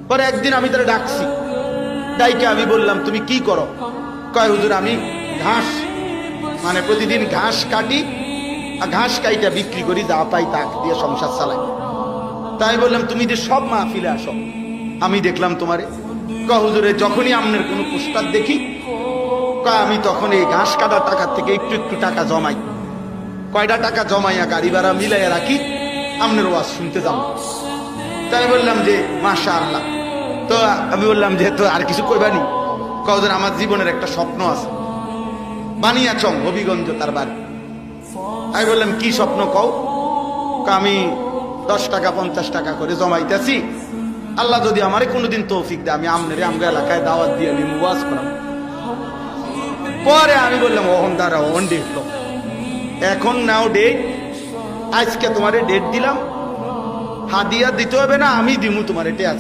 পরে একদিন আমি তারা ডাকছি, ডাইকে আমি বললাম তুমি কি করো? কয় হুজুর আমি ঘাস, মানে প্রতিদিন ঘাস কাটি, আর ঘাস কাইটা বিক্রি করি, যা পাই তা দিয়ে সংসার চালাই। তাই বললাম তুমি যে সব মাহফিলে আসো, আমি দেখলাম তোমারে। কয় হুজুরে যখনই আপনার কোনো পোস্টার দেখি, কয় আমি তখন এই ঘাস কাটার টাকা থেকে একটু একটু টাকা জমাই, কয়টা টাকা জমাইয়া গাড়ি ভাড়া মিলাইয়া রাখি, আপনার ওয়াজ শুনতে যাবো। তাই বললাম যে মাশাআল্লাহ। তো আমি বললাম যে তো আর কিছু কইবানি? কয়দিন আমার জীবনের একটা স্বপ্ন আছে, বানিয়াচং হবিগঞ্জ তার বাড়ি। আমি বললাম কি স্বপ্ন কও? আমি 10 টাকা 50 টাকা করে জমাইতেছি, আল্লাহ যদি আমারে কোনোদিন তৌফিক দেয় আমি আমনের আমগা এলাকায় দাওয়াত দিয়ে আমি ওয়াজ করাম। পরে আমি বললাম ওহন দাঁড়া, ওহন ডেট লো, এখন নাও ডেট, আজকে তোমারে ডেট দিলাম, হাদিয়া দিতে হবে না, আমি দিমু তোমার, এটা আছে।